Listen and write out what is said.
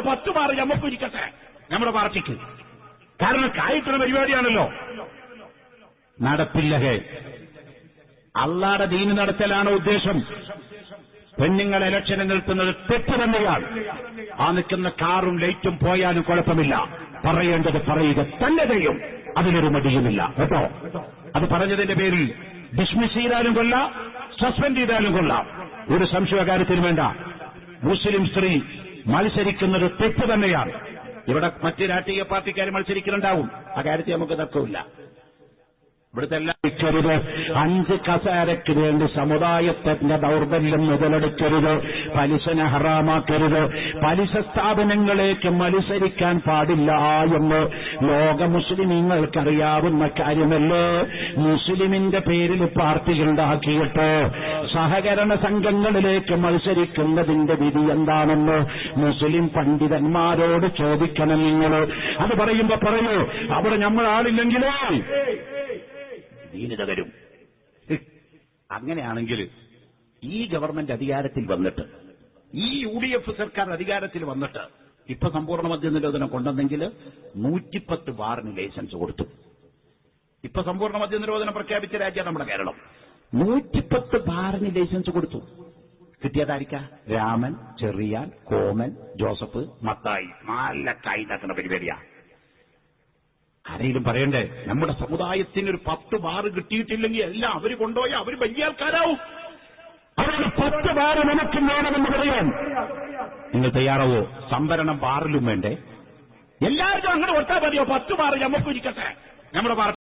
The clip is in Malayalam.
10 ബാർ നമുക്ക് ഇരിക്കട്ടെ നമ്മുടെ പാർട്ടിക്ക്. കാരണം കായിട്ടുള്ള പരിപാടിയാണല്ലോ. നടപ്പില്ല. അള്ളാടെ ദീന് നടത്തലാണ് ഉദ്ദേശം. പെണ്ണുങ്ങൾ ഇലക്ഷന് നിൽക്കുന്നത് തെറ്റ് തന്നെയാണ്. ആ നിൽക്കുന്ന കാറും ലൈറ്റും പോയാലും കുഴപ്പമില്ല. പറയേണ്ടത് പറയുക തന്നെ ചെയ്യും. അതിനൊരു മടിയുമില്ല കേട്ടോ. അത് പറഞ്ഞതിന്റെ പേരിൽ ഡിസ്മിസ് ചെയ്താലും കൊള്ളാം, സസ്പെൻഡ് ചെയ്താലും കൊള്ളാം. ഒരു സംശയ കാര്യത്തിൽ വേണ്ട. മുസ്ലിം സ്ത്രീ മത്സരിക്കുന്നത് തെറ്റ് തന്നെയാണ്. ഇവിടെ മറ്റ് രാഷ്ട്രീയ പാർട്ടിക്കാർ മത്സരിക്കുന്നുണ്ടാവും. ആ കാര്യത്തിൽ നമുക്ക് തർക്കമില്ല. ഇവിടുത്തെ എല്ലാം രുത് 5 കസേരയ്ക്ക് വേണ്ടി സമുദായത്തിന്റെ ദൗർബല്യം മുതലെടുക്കരുത്. പലിശനെ ഹറാമാക്കരുത്. പലിശ സ്ഥാപനങ്ങളിലേക്ക് മത്സരിക്കാൻ പാടില്ല എന്ന് ലോക മുസ്ലിമീങ്ങൾക്കറിയാവുന്ന കാര്യമല്ലേ? മുസ്ലിമിന്റെ പേരിൽ പാർട്ടികളുണ്ടാക്കിയിട്ട് സഹകരണ സംഘങ്ങളിലേക്ക് മത്സരിക്കുന്നതിന്റെ വിധി എന്താണെന്ന് മുസ്ലിം പണ്ഡിതന്മാരോട് ചോദിക്കണം നിങ്ങൾ. അത് പറയുമ്പോ പറയൂ, അവിടെ നമ്മൾ ആളില്ലെങ്കിലേ ദീന് തകരും. അങ്ങനെയാണെങ്കിൽ ഈ ഗവൺമെന്റ് അധികാരത്തിൽ വന്നിട്ട്, ഈ UDF സർക്കാർ അധികാരത്തിൽ വന്നിട്ട് ഇപ്പൊ സമ്പൂർണ്ണ മദ്യനിരോധനം കൊണ്ടുവന്നെങ്കിൽ 110 ബാറിന് ലൈസൻസ് കൊടുത്തു. ഇപ്പൊ സമ്പൂർണ്ണ മദ്യനിരോധനം പ്രഖ്യാപിച്ച രാജ്യമാണ് നമ്മുടെ കേരളം. 110 ബാറിന് ലൈസൻസ് കൊടുത്തു. കിട്ടിയതായിരിക്ക രാമൻ, ചെറിയാൻ, കോമൻ, ജോസഫ്, മത്തായി. നല്ല കൈതാക്കുന്ന പരിപാടിയാ. ആരെങ്കിലും പറയണ്ടേ? നമ്മുടെ സമുദായത്തിന് ഒരു 10 ബാർ കിട്ടിയിട്ടില്ലെങ്കിൽ എല്ലാം അവര് കൊണ്ടുപോയാൽ അവര് വലിയ ആൾക്കാരാവും. അവരുടെ 10 ബാർ നമുക്കും വേണമെന്ന് പറയാൻ നിങ്ങൾ തയ്യാറാവോ? സംവരണം ബാറിലും വേണ്ടേ? എല്ലാവരും അങ്ങനെ ഒട്ടാ മതിയോ? 10 ബാർ നമുക്ക് ഇരിക്കട്ടെ നമ്മുടെ പാർട്ടി.